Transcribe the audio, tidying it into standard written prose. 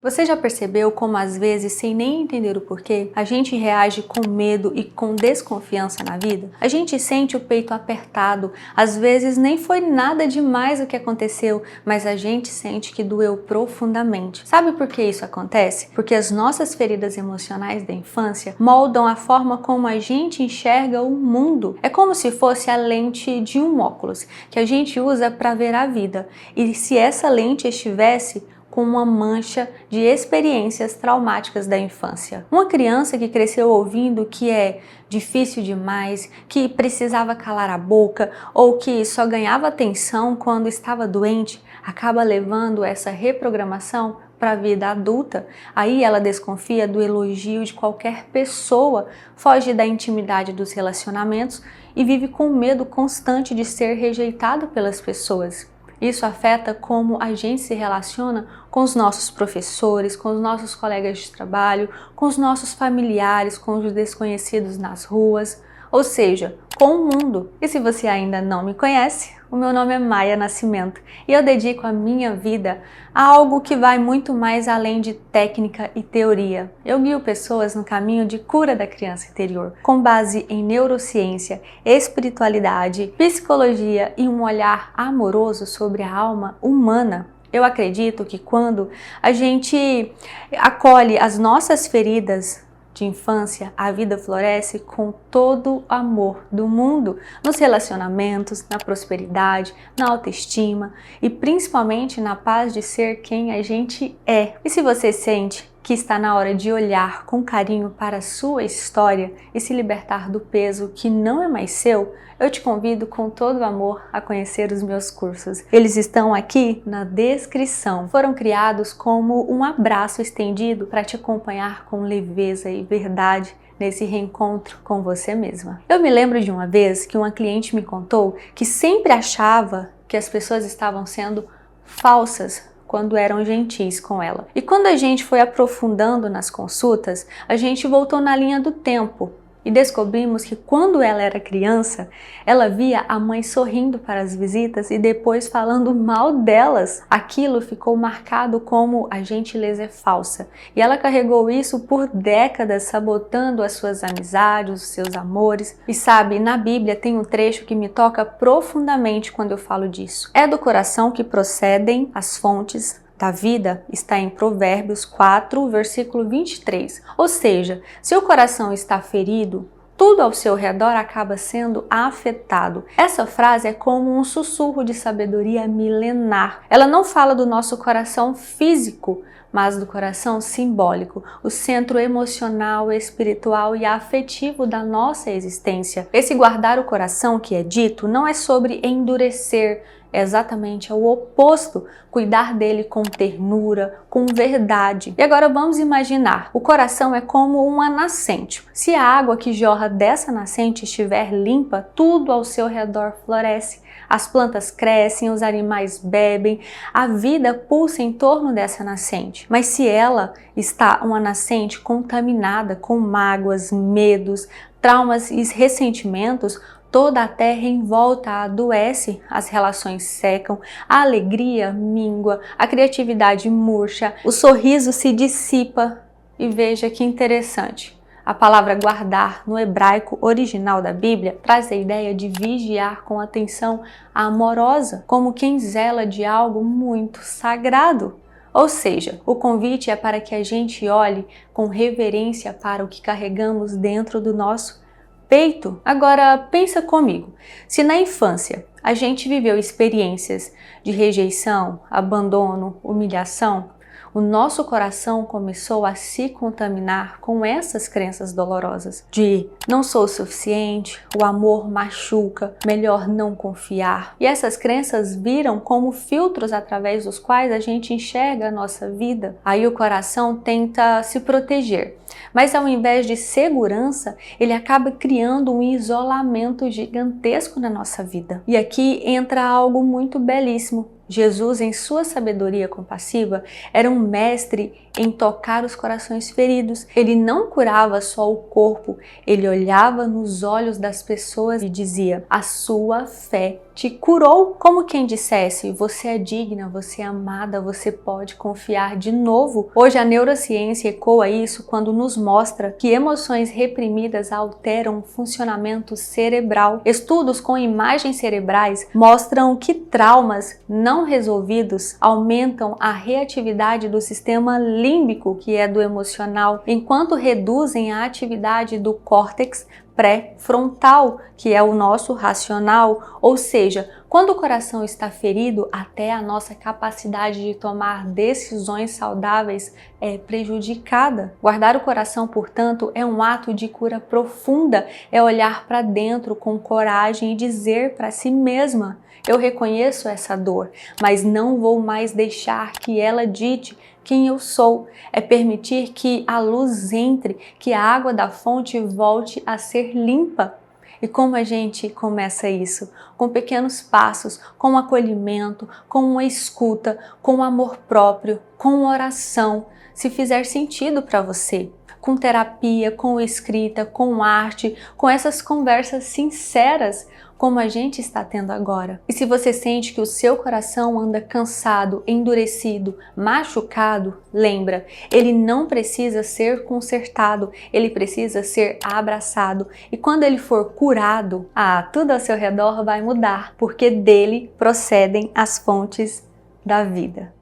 Você já percebeu como às vezes, sem nem entender o porquê, a gente reage com medo e com desconfiança na vida? A gente sente o peito apertado, às vezes nem foi nada demais o que aconteceu, mas a gente sente que doeu profundamente. Sabe por que isso acontece? Porque as nossas feridas emocionais da infância moldam a forma como a gente enxerga o mundo. É como se fosse a lente de um óculos que a gente usa para ver a vida. E se essa lente estivesse com uma mancha de experiências traumáticas da infância. Uma criança que cresceu ouvindo que é difícil demais, que precisava calar a boca ou que só ganhava atenção quando estava doente, acaba levando essa reprogramação para a vida adulta. Aí ela desconfia do elogio de qualquer pessoa, foge da intimidade dos relacionamentos e vive com medo constante de ser rejeitado pelas pessoas. Isso afeta como a gente se relaciona com os nossos professores, com os nossos colegas de trabalho, com os nossos familiares, com os desconhecidos nas ruas, ou seja, com o mundo. E se você ainda não me conhece, o meu nome é Maia Nascimento e eu dedico a minha vida a algo que vai muito mais além de técnica e teoria. Eu guio pessoas no caminho de cura da criança interior, com base em neurociência, espiritualidade, psicologia e um olhar amoroso sobre a alma humana. Eu acredito que quando a gente acolhe as nossas feridas de infância, a vida floresce com todo o amor do mundo, nos relacionamentos, na prosperidade, na autoestima e principalmente na paz de ser quem a gente é. E se você sente que está na hora de olhar com carinho para a sua história e se libertar do peso que não é mais seu, eu te convido com todo o amor a conhecer os meus cursos. Eles estão aqui na descrição. Foram criados como um abraço estendido para te acompanhar com leveza e verdade nesse reencontro com você mesma. Eu me lembro de uma vez que uma cliente me contou que sempre achava que as pessoas estavam sendo falsas quando eram gentis com ela. E quando a gente foi aprofundando nas consultas, a gente voltou na linha do tempo e descobrimos que quando ela era criança, ela via a mãe sorrindo para as visitas e depois falando mal delas. Aquilo ficou marcado como a gentileza é falsa. E ela carregou isso por décadas, sabotando as suas amizades, os seus amores. E sabe, na Bíblia tem um trecho que me toca profundamente quando eu falo disso. É do coração que procedem as fontes da vida, está em Provérbios 4, versículo 23. Ou seja, se o coração está ferido, tudo ao seu redor acaba sendo afetado. Essa frase é como um sussurro de sabedoria milenar. Ela não fala do nosso coração físico, mas do coração simbólico, o centro emocional, espiritual e afetivo da nossa existência. Esse guardar o coração que é dito não é sobre endurecer, é exatamente o oposto, cuidar dele com ternura, com verdade. E agora vamos imaginar, o coração é como uma nascente. Se a água que jorra dessa nascente estiver limpa, tudo ao seu redor floresce. As plantas crescem, os animais bebem, a vida pulsa em torno dessa nascente. Mas se ela está uma nascente contaminada com mágoas, medos, traumas e ressentimentos, toda a terra em volta adoece, as relações secam, a alegria mingua, a criatividade murcha, o sorriso se dissipa. E veja que interessante. A palavra guardar no hebraico original da Bíblia traz a ideia de vigiar com atenção amorosa, como quem zela de algo muito sagrado. Ou seja, o convite é para que a gente olhe com reverência para o que carregamos dentro do nosso peito. Agora pensa comigo, se na infância a gente viveu experiências de rejeição, abandono, humilhação, o nosso coração começou a se contaminar com essas crenças dolorosas de não sou o suficiente, o amor machuca, melhor não confiar. E essas crenças viram como filtros através dos quais a gente enxerga a nossa vida. Aí o coração tenta se proteger, mas ao invés de segurança, ele acaba criando um isolamento gigantesco na nossa vida. E aqui entra algo muito belíssimo. Jesus, em sua sabedoria compassiva, era um mestre em tocar os corações feridos. Ele não curava só o corpo, ele olhava nos olhos das pessoas e dizia: a sua fé te curou. Como quem dissesse: você é digna, você é amada, você pode confiar de novo. Hoje a neurociência ecoa isso quando nos mostra que emoções reprimidas alteram o funcionamento cerebral. Estudos com imagens cerebrais mostram que traumas não resolvidos aumentam a reatividade do sistema límbico, que é do emocional, enquanto reduzem a atividade do córtex pré-frontal, que é o nosso racional. Ou seja, quando o coração está ferido, até a nossa capacidade de tomar decisões saudáveis é prejudicada. Guardar o coração, portanto, é um ato de cura profunda, é olhar para dentro com coragem e dizer para si mesma: eu reconheço essa dor, mas não vou mais deixar que ela dite quem eu sou. É permitir que a luz entre, que a água da fonte volte a ser limpa. E como a gente começa isso? Com pequenos passos, com acolhimento, com uma escuta, com amor próprio, com oração, se fizer sentido para você. Com terapia, com escrita, com arte, com essas conversas sinceras, como a gente está tendo agora. E se você sente que o seu coração anda cansado, endurecido, machucado, lembra, ele não precisa ser consertado, ele precisa ser abraçado. E quando ele for curado, tudo ao seu redor vai mudar, porque dele procedem as fontes da vida.